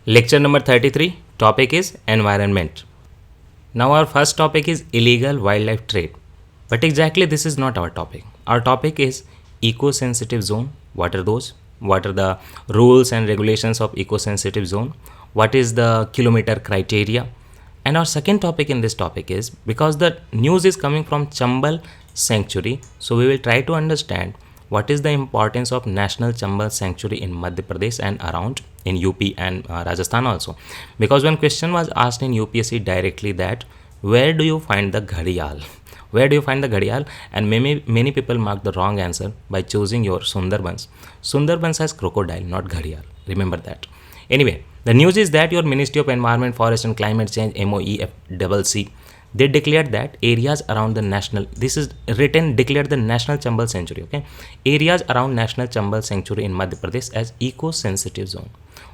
Lecture number 33, topic is environment. Now our first topic is illegal wildlife trade. But exactly this is not our topic. Our topic is eco-sensitive zone. What are those? What are the rules and regulations of eco-sensitive zone? What is the kilometer criteria? And our second topic in this topic is, because the news is coming from Chambal Sanctuary, so we will try to understand what is the importance of National Chambal Sanctuary in Madhya Pradesh and around in UP and Rajasthan also. Because one question was asked in UPSC directly that where do you find the ghadial? Where do you find the ghadial? And many people mark the wrong answer by choosing your Sundarbans. Sundarbans has crocodile, not ghadial. Remember that. Anyway, the news is that your Ministry of Environment, Forest and Climate Change MOEFCC, they declared that areas around the national, this is written, declared the National Chambal Sanctuary, okay, areas around National Chambal Sanctuary in Madhya Pradesh as eco-sensitive zone.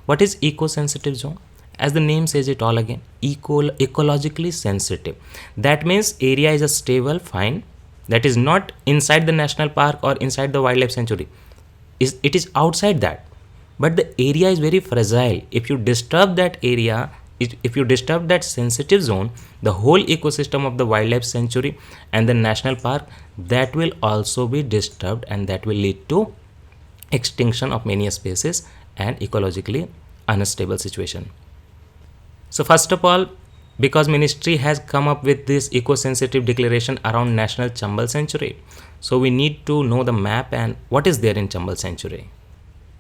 What is eco-sensitive zone? As the name says it all again, ecologically sensitive. That means area is a stable, fine, that is not inside the national park or inside the wildlife sanctuary. It is outside that, but the area is very fragile. If you disturb that area, if you disturb that sensitive zone, the whole ecosystem of the wildlife sanctuary and the national park, that will also be disturbed, and that will lead to extinction of many species and ecologically unstable situation. So first of all, because ministry has come up with this eco-sensitive declaration around National Chambal Sanctuary, so we need to know the map and what is there in Chambal Sanctuary.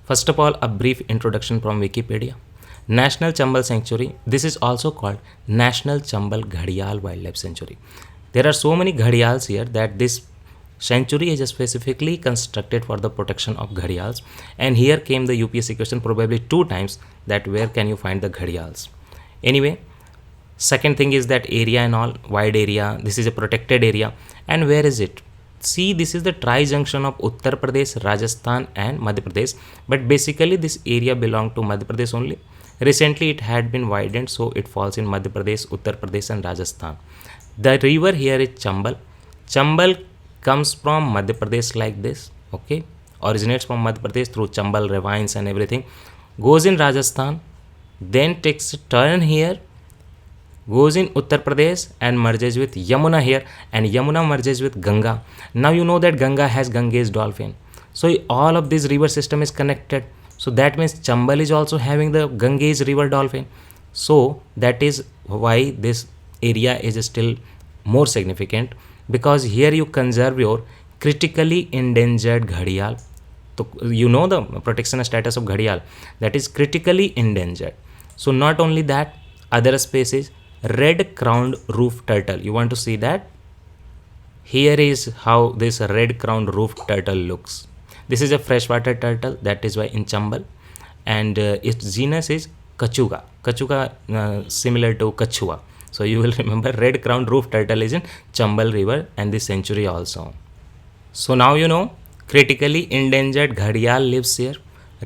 First of all, a brief introduction from Wikipedia. National Chambal Sanctuary, this is also called National Chambal Ghadial Wildlife Sanctuary. There are so many ghadials here that this sanctuary is specifically constructed for the protection of ghadials. And here came the UPSC question probably 2 times, that where can you find the ghadials. Anyway, second thing is that area and all, wide area, this is a protected area. And where is it? See, this is the tri-junction of Uttar Pradesh, Rajasthan and Madhya Pradesh, but basically this area belonged to Madhya Pradesh only. Recently it had been widened, so it falls in Madhya Pradesh, Uttar Pradesh and Rajasthan. The river here is Chambal. Chambal comes from Madhya Pradesh like this, okay, originates from Madhya Pradesh through Chambal ravines and everything, goes in Rajasthan, then takes a turn here, goes in Uttar Pradesh and merges with Yamuna here, and Yamuna merges with Ganga. Now you know that Ganga has Ganges dolphin. So all of this river system is connected. So that means Chambal is also having the Ganges river dolphin. So that is why this area is still more significant, because here you conserve your critically endangered ghadial. So you know the protection status of ghadial, that is critically endangered. So not only that, other species, red crowned roof turtle. You want to see that? Here is how this red crowned roof turtle looks. This is a freshwater turtle, that is why in Chambal, and its genus is Kachuga. Kachuga similar to Kachua. So you will remember red crowned roof turtle is in Chambal river and the sanctuary also. So now you know critically endangered ghadial lives here,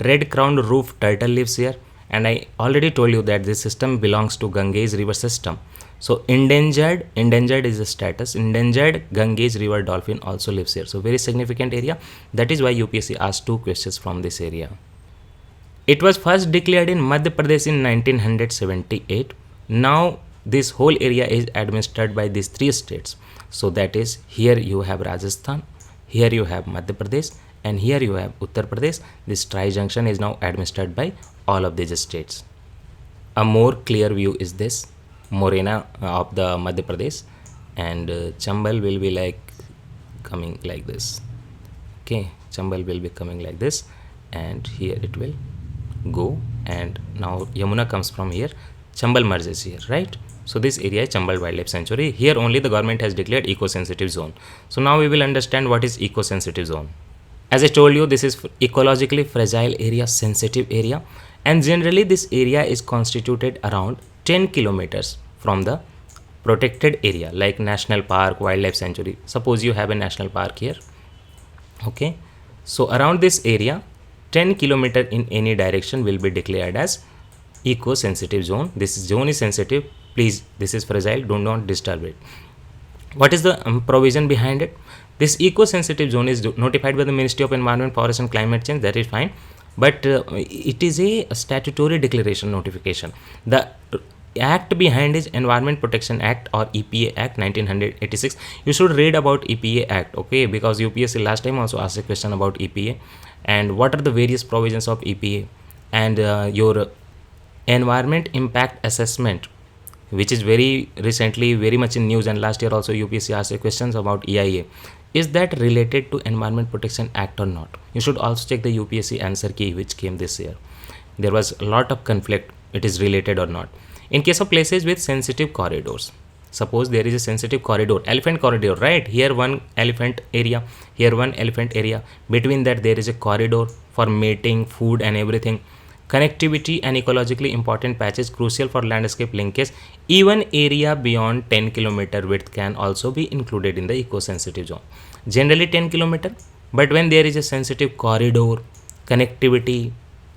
red crowned roof turtle lives here, and I already told you that this system belongs to Ganges river system. So endangered is a status, endangered Ganges river dolphin also lives here. So very significant area. That is why UPSC asked 2 questions from this area. It was first declared in Madhya Pradesh in 1978. Now this whole area is administered by these 3 states. So that is, here you have Rajasthan, here you have Madhya Pradesh, and here you have Uttar Pradesh. This tri-junction is now administered by all of these states. A more clear view is this Morena of the Madhya Pradesh, and Chambal will be like coming like this. Okay, Chambal will be coming like this, and here it will go, and now Yamuna comes from here, Chambal merges here, right? So this area is Chambal Wildlife Sanctuary. Here only the government has declared eco-sensitive zone. So now we will understand what is eco-sensitive zone. As I told you, this is ecologically fragile area, sensitive area, and generally this area is constituted around 10 kilometers from the protected area like national park, wildlife sanctuary. Suppose you have a national park here, okay, so around this area 10 kilometer in any direction will be declared as eco-sensitive zone. This zone is sensitive, please, this is fragile, do not disturb it. What is the provision behind it? This eco-sensitive zone is notified by the Ministry of Environment, Forest and Climate Change, that is fine. but it is a statutory declaration notification. The act behind is Environment Protection Act or EPA Act 1986. You should read about EPA Act, okay, because UPSC last time also asked a question about EPA and what are the various provisions of EPA, and your environment impact assessment, which is very recently very much in news, and last year also UPSC asked questions about EIA. Is that related to Environment Protection Act or not? You should also check the UPSC answer key which came this year. There was a lot of conflict, it is related or not. In case of places with sensitive corridors, suppose there is a sensitive corridor, elephant corridor, right? Here one elephant area, here one elephant area, between that there is a corridor for mating, food and everything. Connectivity and ecologically important patches crucial for landscape linkage. Even area beyond 10 km width can also be included in the eco-sensitive zone. Generally 10 km, but when there is a sensitive corridor, connectivity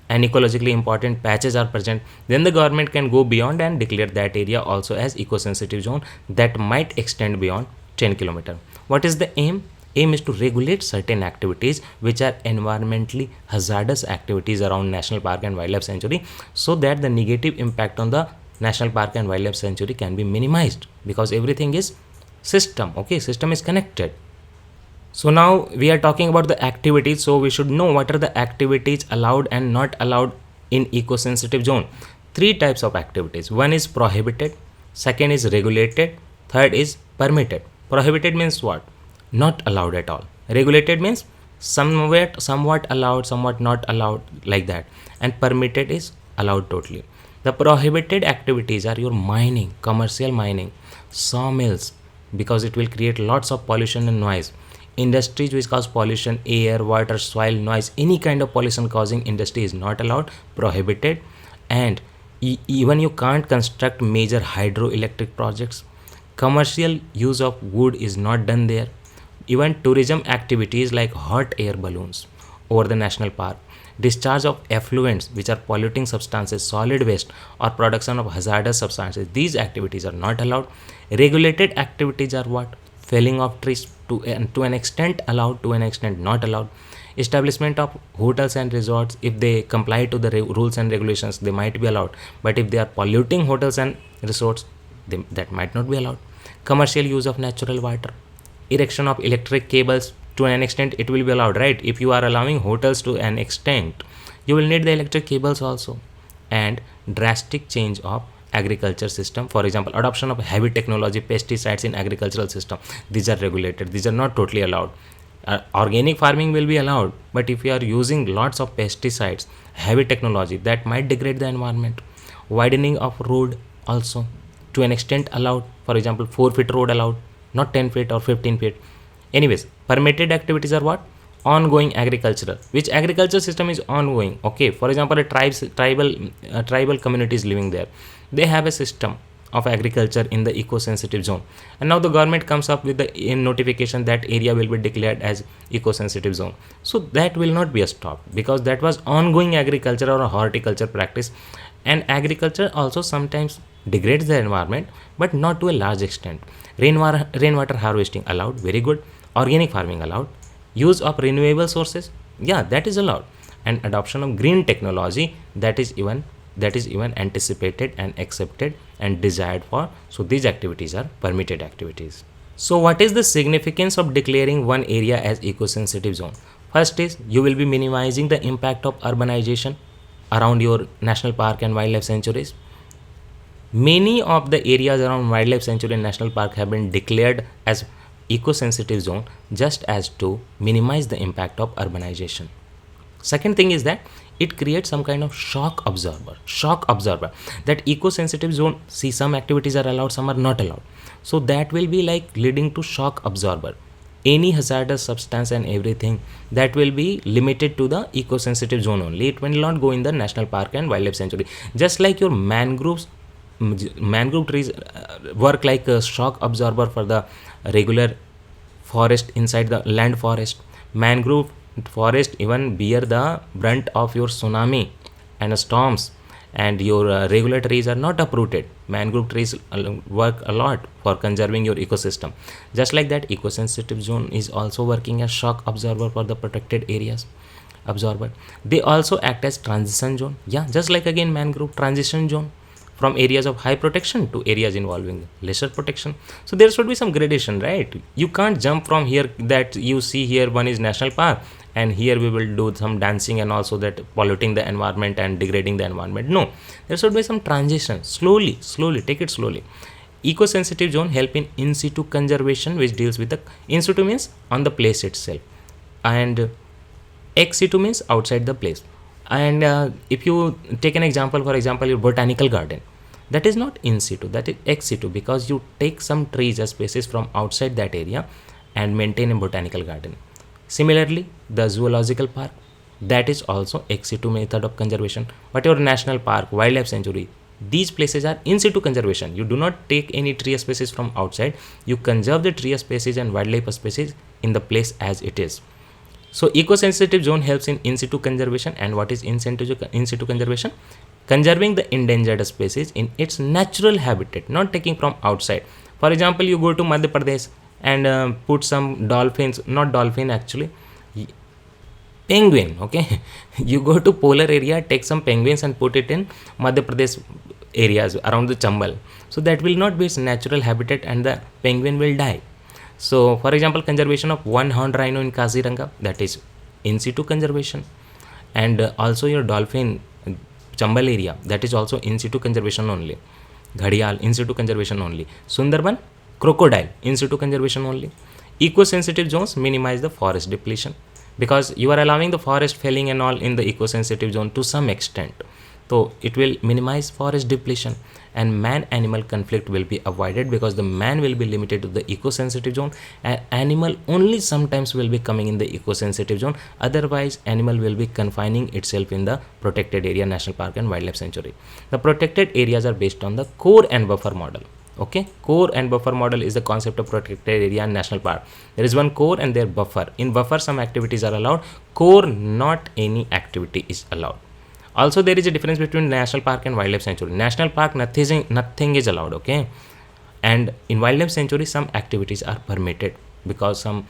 and ecologically important patches are present, then the government can go beyond and declare that area also as eco-sensitive zone that might extend beyond 10 km. What is the aim? Aim is to regulate certain activities which are environmentally hazardous activities around national park and wildlife sanctuary, so that the negative impact on the national park and wildlife sanctuary can be minimized, because everything is system, okay, system is connected. So now we are talking about the activities, so we should know what are the activities allowed and not allowed in eco-sensitive zone. Three types of activities. One is prohibited, second is regulated, third is permitted. Prohibited means what? Not allowed at all. Regulated means somewhat allowed, somewhat not allowed, like that. And permitted is allowed totally. The prohibited activities are your mining, commercial mining, sawmills, because it will create lots of pollution and noise. Industries which cause pollution, air, water, soil, noise, any kind of pollution causing industry is not allowed, prohibited. And even you can't construct major hydroelectric projects. Commercial use of wood is not done there. Even tourism activities like hot air balloons over the national park, discharge of effluents which are polluting substances, solid waste, or production of hazardous substances, these activities are not allowed. Regulated activities are what? Felling of trees to an extent allowed, to an extent not allowed. Establishment of hotels and resorts, if they comply to the rules and regulations, they might be allowed, but if they are polluting hotels and resorts, that might not be allowed. Commercial use of natural water, erection of electric cables, to an extent it will be allowed, right? If you are allowing hotels to an extent, you will need the electric cables also. And drastic change of agriculture system, for example adoption of heavy technology, pesticides in agricultural system, these are regulated, these are not totally allowed. Organic farming will be allowed, but if you are using lots of pesticides, heavy technology, that might degrade the environment. Widening of road also to an extent allowed, for example 4 feet road allowed, not 10 feet or 15 feet. Anyways, permitted activities are what? Ongoing agricultural, which agriculture system is ongoing, okay. For example, tribal communities living there, they have a system of agriculture in the eco-sensitive zone, and now the government comes up with the notification that area will be declared as eco-sensitive zone. So that will not be stopped, because that was ongoing agriculture or a horticulture practice. And agriculture also sometimes degrades the environment, but not to a large extent. Rainwater harvesting allowed, very good. Organic farming allowed. Use of renewable sources, yeah, that is allowed. And adoption of green technology, that is even anticipated and accepted and desired for. So these activities are permitted activities. So what is the significance of declaring one area as eco-sensitive zone? First is, you will be minimizing the impact of urbanization around your national park and wildlife sanctuaries. Many of the areas around wildlife sanctuary and national park have been declared as eco-sensitive zone just as to minimize the impact of urbanization. Second thing is that it creates some kind of shock absorber, that eco-sensitive zone, see, some activities are allowed, some are not allowed. So that will be like leading to shock absorber. Any hazardous substance and everything, that will be limited to the eco-sensitive zone only. It will not go in the national park and wildlife sanctuary. Just like your mangrove trees work like a shock absorber for the regular forest inside the land forest. Mangrove forest even bear the brunt of your tsunami and storms, and your regular trees are not uprooted. Mangrove trees work a lot for conserving your ecosystem. Just like that, eco-sensitive zone is also working as shock absorber for the protected areas. absorber. They also act as transition zone. Yeah, just like again mangrove transition zone from areas of high protection to areas involving lesser protection. So there should be some gradation, right? You can't jump from here that you see here one is national park and here we will do some dancing and also that polluting the environment and degrading the environment. No, there should be some transition. Slowly, take it slowly. Eco-sensitive zone help in situ conservation, which deals with the in situ means on the place itself, and ex situ means outside the place. And if you take an example, for example, your botanical garden, that is not in situ, that is ex situ, because you take some trees or species from outside that area and maintain a botanical garden. Similarly, the zoological park, that is also ex situ method of conservation. But your national park, wildlife sanctuary, these places are in situ conservation. You do not take any tree species from outside. You conserve the tree species and wildlife species in the place as it is. So eco-sensitive zone helps in situ conservation. And what is in situ conservation? Conserving the endangered species in its natural habitat, not taking from outside. For example, you go to Madhya Pradesh and put some dolphins, not dolphin actually, penguin, okay. You go to polar area, take some penguins and put it in Madhya Pradesh areas around the Chambal. So that will not be its natural habitat and the penguin will die. So for example, conservation of one horned rhino in Kaziranga, that is in situ conservation. And also your dolphin Chambal area, that is also in situ conservation only. Ghadial, in situ conservation only. Sundarban, crocodile, in situ conservation only. Eco-sensitive zones minimize the forest depletion, because you are allowing the forest felling and all in the eco-sensitive zone to some extent. So it will minimize forest depletion, and man-animal conflict will be avoided because the man will be limited to the eco-sensitive zone and animal only sometimes will be coming in the eco-sensitive zone. Otherwise, animal will be confining itself in the protected area, national park and wildlife sanctuary. The protected areas are based on the core and buffer model. Okay, core and buffer model is the concept of protected area and national park. There is one core and their buffer. In buffer, some activities are allowed. Core, not any activity is allowed. Also, there is a difference between national park and wildlife sanctuary. National park, nothing is allowed, okay. And in wildlife sanctuary, some activities are permitted because some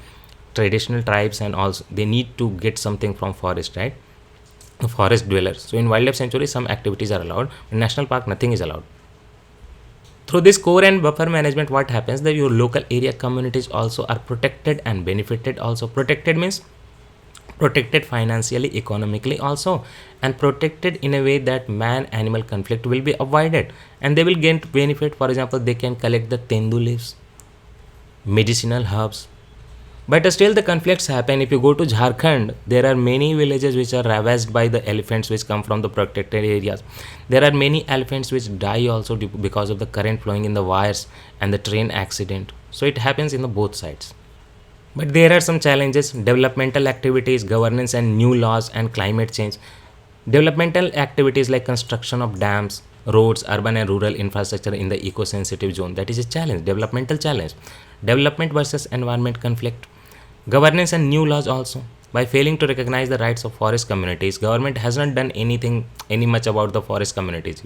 traditional tribes and also they need to get something from forest, right? Forest dwellers. So in wildlife sanctuary, some activities are allowed. In national park, nothing is allowed. Through this core and buffer management, what happens that your local area communities also are protected and benefited. Also, protected means protected financially, economically also, and protected in a way that man-animal conflict will be avoided and they will gain benefit. For example, they can collect the tendu leaves, medicinal herbs. But still the conflicts happen. If you go to Jharkhand, there are many villages which are ravaged by the elephants which come from the protected areas. There are many elephants which die also because of the current flowing in the wires and the train accident. So it happens in the both sides. But there are some challenges: developmental activities, governance and new laws, and climate change. Developmental activities like construction of dams, roads, urban and rural infrastructure in the eco-sensitive zone, that is a challenge, developmental challenge. Development versus environment conflict. Governance and new laws also. By failing to recognize the rights of forest communities, government has not done any much about the forest communities,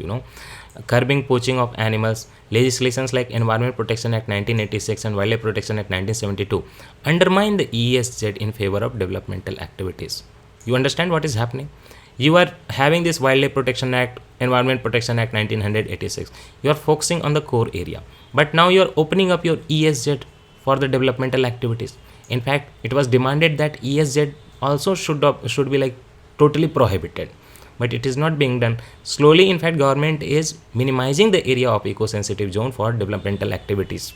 Curbing poaching of animals. Legislations like Environment Protection Act 1986 and Wildlife Protection Act 1972 undermine the ESZ in favor of developmental activities. You understand what is happening? You are having this Wildlife Protection Act, Environment Protection Act 1986. You are focusing on the core area. But now you are opening up your ESZ for the developmental activities. In fact, it was demanded that ESZ also should be like totally prohibited. But it is not being done. Slowly, in fact, government is minimizing the area of eco-sensitive zone for developmental activities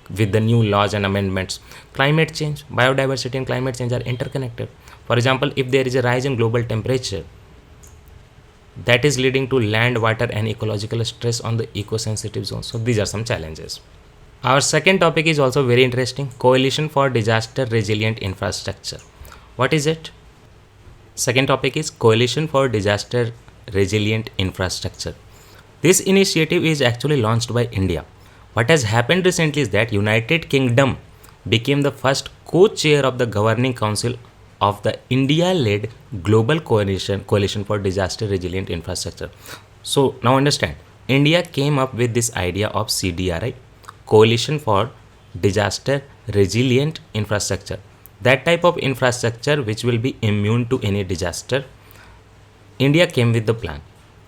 with the new laws and amendments. Climate change, biodiversity and climate change are interconnected. For example, if there is a rise in global temperature, that is leading to land, water and ecological stress on the eco-sensitive zone. So these are some challenges. Our second topic is also very interesting: Coalition for Disaster Resilient Infrastructure. What is it? Second topic is Coalition for Disaster Resilient Infrastructure. This initiative is actually launched by India. What has happened recently is that United Kingdom became the first co-chair of the Governing Council of the India-led Global Coalition for Disaster Resilient Infrastructure. So now understand, India came up with this idea of CDRI, Coalition for Disaster Resilient Infrastructure. that type of infrastructure which will be immune to any disaster. India came with the plan.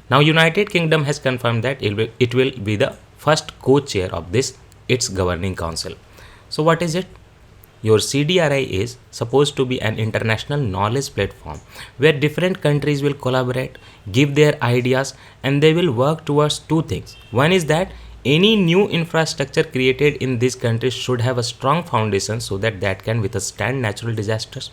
Now United Kingdom has confirmed that it will be the first co-chair of this its governing council. So what is it? Your CDRI is supposed to be an international knowledge platform where different countries will collaborate, give their ideas, and they will work towards two things. One is that any new infrastructure created in these countries should have a strong foundation so that that can withstand natural disasters.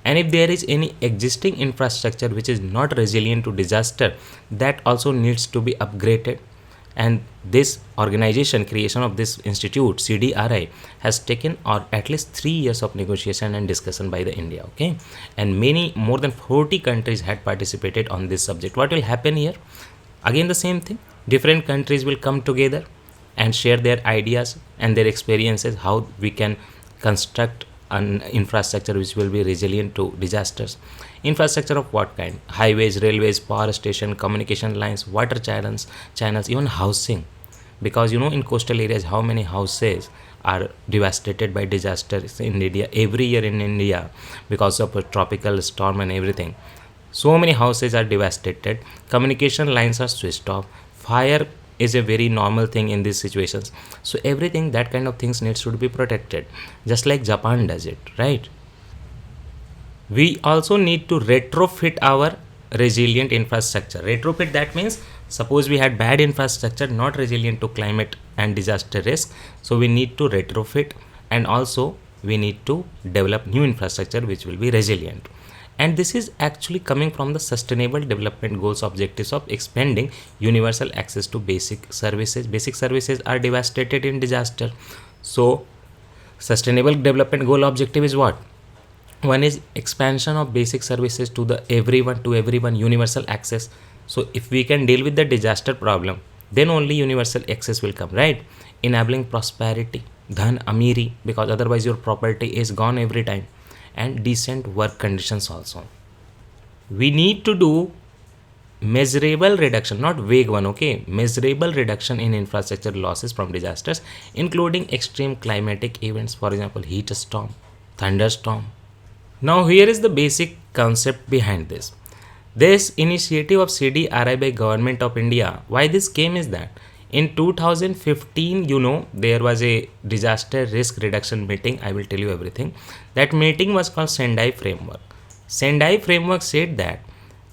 And if there is any existing infrastructure which is not resilient to disaster, that also needs to be upgraded. And this organization, creation of this institute CDRI, has taken or at least 3 years of negotiation and discussion by the India. Okay, and many more than 40 countries had participated on this subject. What will happen here? Again the same thing, different countries will come together and share their ideas and their experiences how we can construct an infrastructure which will be resilient to disasters. Infrastructure of what kind? Highways, railways, power station, communication lines, water channels, even housing. Because in coastal areas, how many houses are devastated by disasters in India every year in India because of a tropical storm and everything. So many houses are devastated. Communication lines are switched off. Fire is a very normal thing in these situations. So everything that kind of things needs to be protected, just like Japan does it, right? We also need to retrofit our resilient infrastructure. Retrofit, that means suppose we had bad infrastructure not resilient to climate and disaster risk, so we need to retrofit, and also we need to develop new infrastructure which will be resilient. And this is actually coming from the sustainable development goals objectives of expanding universal access to basic services. Basic services are devastated in disaster. So sustainable development goal objective is what? One is expansion of basic services to the everyone universal access. So if we can deal with the disaster problem, then only universal access will come, right? Enabling prosperity, dhan amiri, because otherwise your property is gone every time. And decent work conditions also. We need to do measurable reduction, not vague one, okay? Measurable reduction in infrastructure losses from disasters, including extreme climatic events, for example, heat storm, thunderstorm. Now here is the basic concept behind this. This initiative of CDRI by Government of India, why this came is that in 2015, there was a disaster risk reduction meeting. I will tell you everything. That meeting was called Sendai Framework. Sendai Framework said that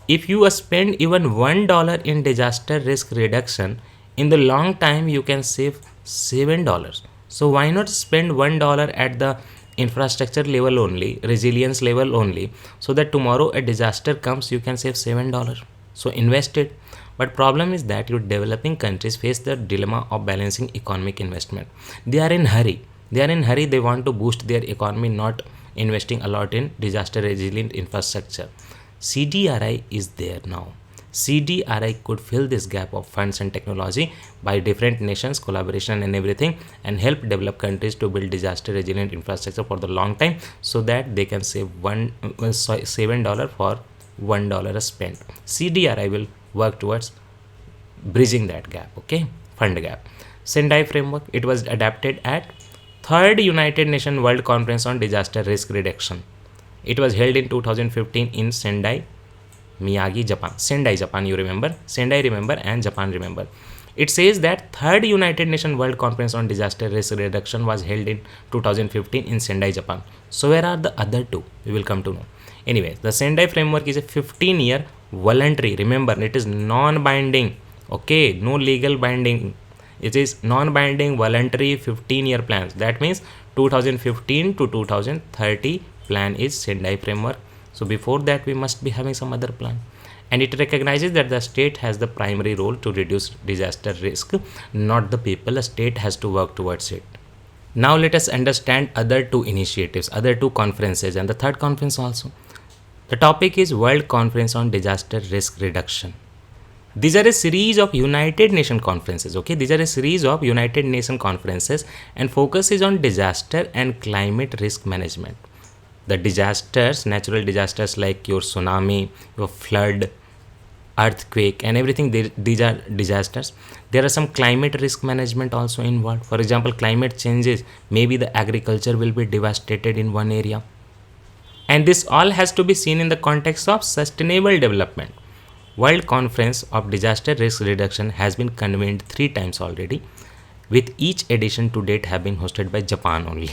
if you spend even $1 in disaster risk reduction, in the long time you can save $7. So why not spend $1 at the infrastructure level only, resilience level only, so that tomorrow a disaster comes, you can save $7. So invest it. But problem is that your developing countries face the dilemma of balancing economic investment. They are in hurry. They want to boost their economy, not investing a lot in disaster resilient infrastructure. CDRI is there now. CDRI could fill this gap of funds and technology by different nations, collaboration and everything, and help develop countries to build disaster resilient infrastructure for the long time, so that they can save $7 for $1 spent. CDRI will work towards bridging that gap, okay? Fund gap. Sendai Framework, it was adapted at 3rd United Nations World Conference on Disaster Risk Reduction. It was held in 2015 in Sendai, Miyagi, Japan. Sendai, Japan, you remember? Sendai remember and Japan remember. It says that 3rd United Nations World Conference on Disaster Risk Reduction was held in 2015 in Sendai, Japan. So where are the other two? We will come to know. Anyway, the Sendai Framework is a 15-year voluntary, remember, it is non-binding, okay, no legal binding. It is non-binding voluntary 15-year plans. That means 2015 to 2030 plan is Sendai Framework. So before that we must be having some other plan. And it recognizes that the state has the primary role to reduce disaster risk, not the people. The state has to work towards it. Now let us understand other two initiatives, other two conferences, and the third conference also. The topic is World Conference on Disaster Risk Reduction. These are a series of United Nations conferences, okay? These are a series of United Nations conferences, and focus is on disaster and climate risk management. The disasters, natural disasters like your tsunami, your flood, earthquake and everything, these are disasters. There are some climate risk management also involved. For example, climate changes, maybe the agriculture will be devastated in one area. And this all has to be seen in the context of sustainable development. World Conference of Disaster Risk Reduction has been convened 3 times already, with each edition to date have been hosted by Japan only.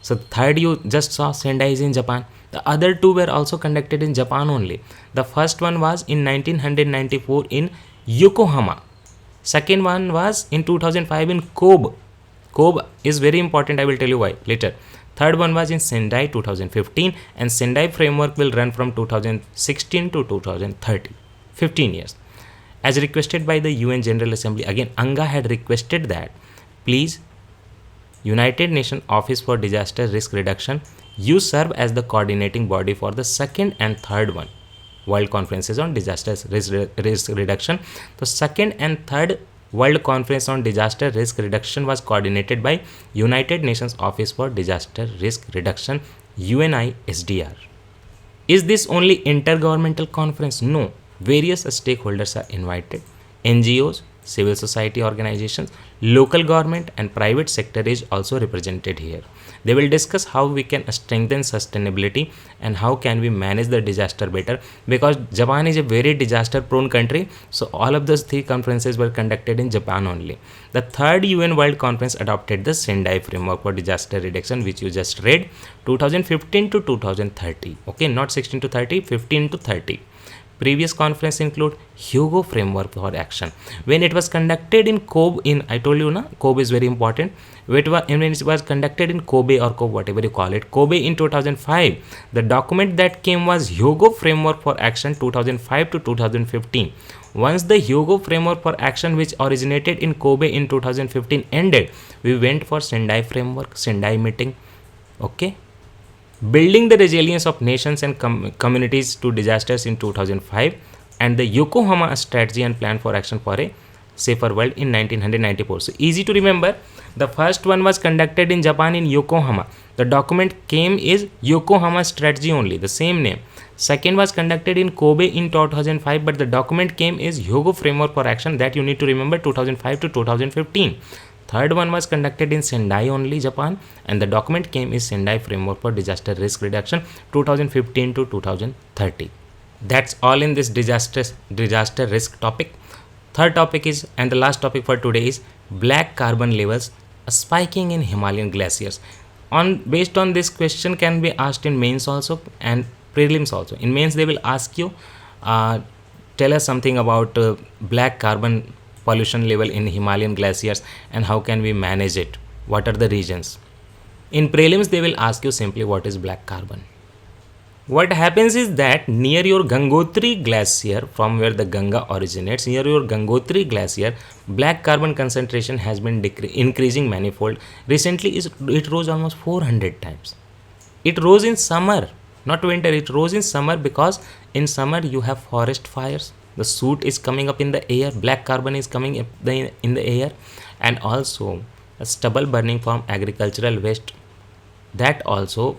So third you just saw Sendai is in Japan. The other two were also conducted in Japan only. The first one was in 1994 in Yokohama. Second one was in 2005 in Kobe. Kobe is very important, I will tell you why later. Third one was in Sendai 2015, and Sendai framework will run from 2016 to 2030, 15 years. As requested by the UN General Assembly, again UNGA had requested that please United Nations Office for Disaster Risk Reduction, you serve as the coordinating body for the second and third one, World Conferences on Disaster Risk Reduction. The second and third World Conference on Disaster Risk Reduction was coordinated by United Nations Office for Disaster Risk Reduction, UNISDR. Is this only intergovernmental conference? No. Various stakeholders are invited. NGOs, civil society organizations, local government and private sector is also represented here. They will discuss how we can strengthen sustainability and how can we manage the disaster better, because Japan is a very disaster prone country. So all of those 3 conferences were conducted in Japan only. The third UN World Conference adopted the Sendai framework for disaster reduction, which you just read, 2015 to 2030. Okay, not 16 to 30, 15 to 30. Previous conference include Hyogo framework for action. When it was conducted in Kobe, I told you na, Kobe is very important. When it was conducted in Kobe or Kobe, whatever you call it, Kobe in 2005, the document that came was Hyogo framework for action 2005 to 2015. Once the Hyogo framework for action, which originated in Kobe in 2015, ended, we went for Sendai framework, Sendai meeting. Okay. Building the resilience of nations and communities to disasters in 2005, and the Yokohama strategy and plan for action for a safer world in 1994. So easy to remember. The first one was conducted in Japan in Yokohama. The document came is Yokohama strategy only, the same name. Second was conducted in Kobe in 2005, but the document came is Hyogo framework for action, that you need to remember, 2005 to 2015. Third one was conducted in Sendai only, Japan, and the document came is Sendai framework for disaster risk reduction 2015 to 2030. That's all in this disaster risk topic. Third topic is, and the last topic for today, is black carbon levels spiking in Himalayan glaciers. Based on this question can be asked in mains also and prelims also. In mains they will ask you, tell us something about black carbon pollution level in Himalayan glaciers and how can we manage it, what are the regions. In prelims they will ask you simply what is black carbon. What happens is that near your Gangotri glacier, from where the Ganga originates, near your Gangotri glacier, black carbon concentration has been increasing manifold. Recently it rose almost 400 times. It rose in summer, not winter. It rose in summer because in summer you have forest fires. The soot is coming up in the air, black carbon is coming up in the air, and also a stubble burning from agricultural waste. That also,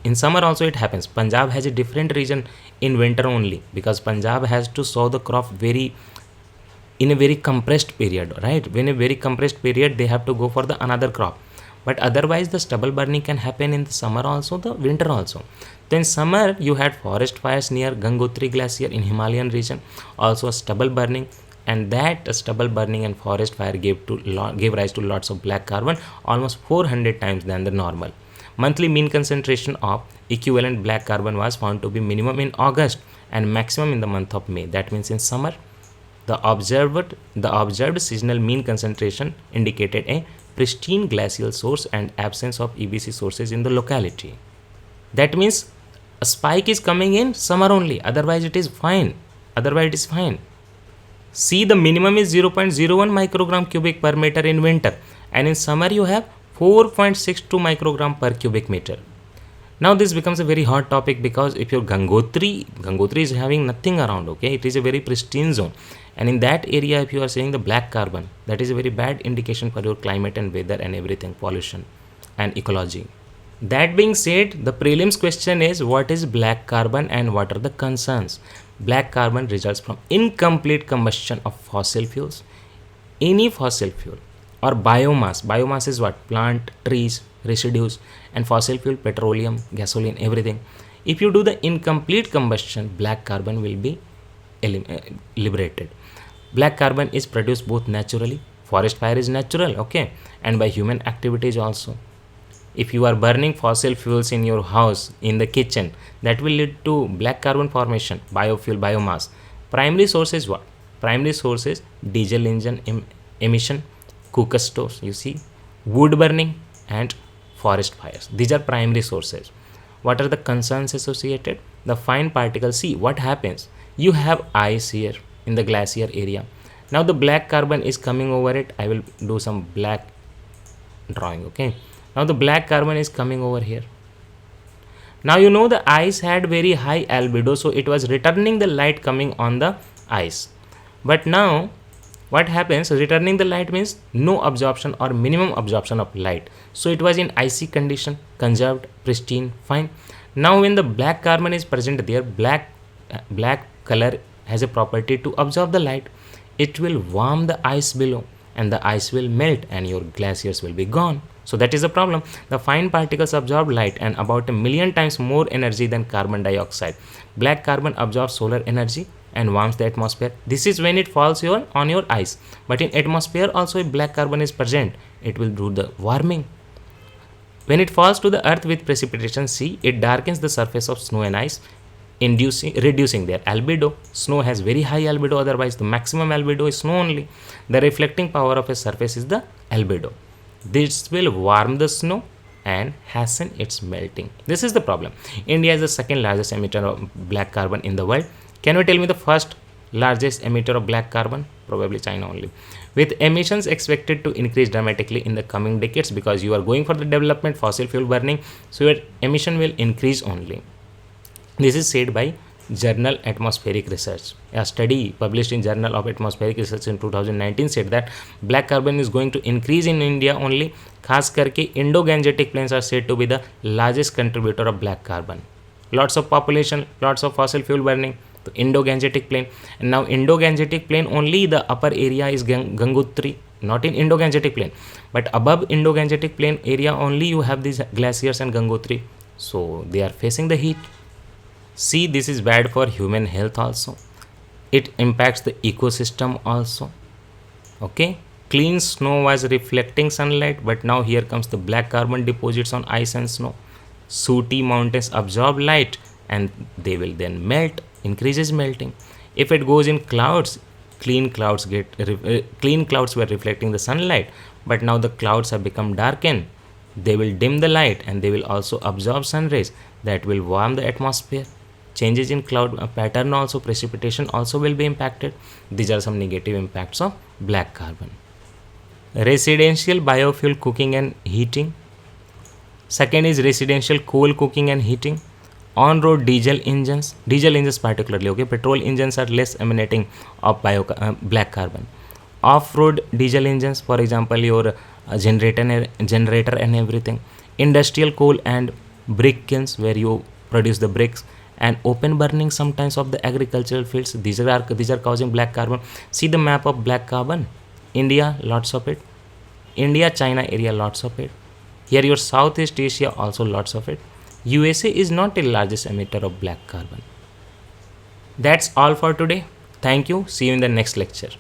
in summer also it happens. Punjab has a different region in winter only, because Punjab has to sow the crop in a very compressed period, right? When a very compressed period, they have to go for the another crop. But otherwise the stubble burning can happen in the summer also, the winter also. Then summer you had forest fires near Gangotri glacier in Himalayan region, also stubble burning, and that stubble burning and forest fire gave rise to lots of black carbon, almost 400 times than the normal. Monthly mean concentration of equivalent black carbon was found to be minimum in August and maximum in the month of May. That means in summer, the observed seasonal mean concentration indicated a pristine glacial source and absence of EBC sources in the locality. That means a spike is coming in summer only, otherwise it is fine. See, the minimum is 0.01 microgram cubic per meter in winter, and in summer you have 4.62 microgram per cubic meter. Now this becomes a very hot topic, because if your Gangotri is having nothing around, okay, it is a very pristine zone, and in that area if you are seeing the black carbon, that is a very bad indication for your climate and weather and everything, pollution and ecology. That being said, the prelims question is what is black carbon and what are the concerns. Black carbon results from incomplete combustion of fossil fuels, any fossil fuel, or biomass. Biomass is what? Plant, trees, residues, and fossil fuel, petroleum, gasoline, everything. If you do the incomplete combustion, black carbon will be liberated. Black carbon is produced both naturally, forest fire is natural, okay, and by human activities also. If you are burning fossil fuels in your house, in the kitchen, that will lead to black carbon formation, biofuel, biomass. Primary source is what? Primary source is diesel engine emission, cooker stoves, you see, wood burning, and forest fires. These are primary sources. What are the concerns associated? The fine particles. See what happens. You have ice here in the glacier area. Now the black carbon is coming over it. I will do some black drawing, okay. Now the black carbon is coming over here. Now you know the ice had very high albedo, so it was returning the light coming on the ice. But now what happens? Returning the light means no absorption or minimum absorption of light. So it was in icy condition, conserved, pristine, fine. Now when the black carbon is present there, black color has a property to absorb the light. It will warm the ice below and the ice will melt and your glaciers will be gone. So that is the problem. The fine particles absorb light and about 1,000,000 times more energy than carbon dioxide. Black carbon absorbs solar energy and warms the atmosphere. This is when it falls on your ice. But in atmosphere also, if black carbon is present, it will do the warming. When it falls to the earth with precipitation, see, it darkens the surface of snow and ice, reducing their albedo. Snow has very high albedo, otherwise the maximum albedo is snow only. The reflecting power of a surface is the albedo. This will warm the snow and hasten its melting. This is the problem. India is the second largest emitter of black carbon in the world. Can you tell me the first largest emitter of black carbon? Probably China only. With emissions expected to increase dramatically in the coming decades, because you are going for the development, fossil fuel burning, so your emission will increase only. This is said by Journal Atmospheric Research. A study published in Journal of Atmospheric Research in 2019 said that black carbon is going to increase in India only. खास करके Indo-Gangetic plains are said to be the largest contributor of black carbon. Lots of population, lots of fossil fuel burning. So Indo-Gangetic plain, and now Indo-Gangetic plain only the upper area is Gangotri, not in Indo-Gangetic plain, but above Indo-Gangetic plain area only you have these glaciers and Gangotri. So they are facing the heat. See, this is bad for human health also. It impacts the ecosystem also. Okay, clean snow was reflecting sunlight, but now here comes the black carbon deposits on ice and snow. Sooty mountains absorb light and they will then melt, increases melting. If it goes in clouds, clean clouds were reflecting the sunlight, but now the clouds have become darkened. They will dim the light and they will also absorb sun rays that will warm the atmosphere. Changes in cloud pattern also, precipitation also will be impacted. These are some negative impacts of black carbon. Residential biofuel cooking and heating. Second is residential coal cooking and heating. On-road diesel engines particularly, okay, petrol engines are less emanating of black carbon. Off-road diesel engines, for example, your generator and everything. Industrial coal and brick kilns where you produce the bricks, and open burning sometimes of the agricultural fields. These are causing black carbon. See the map of black carbon. India, lots of it. India, China area, lots of it. Here your Southeast Asia, also lots of it. USA is not the largest emitter of black carbon. That's all for today. Thank you. See you in the next lecture.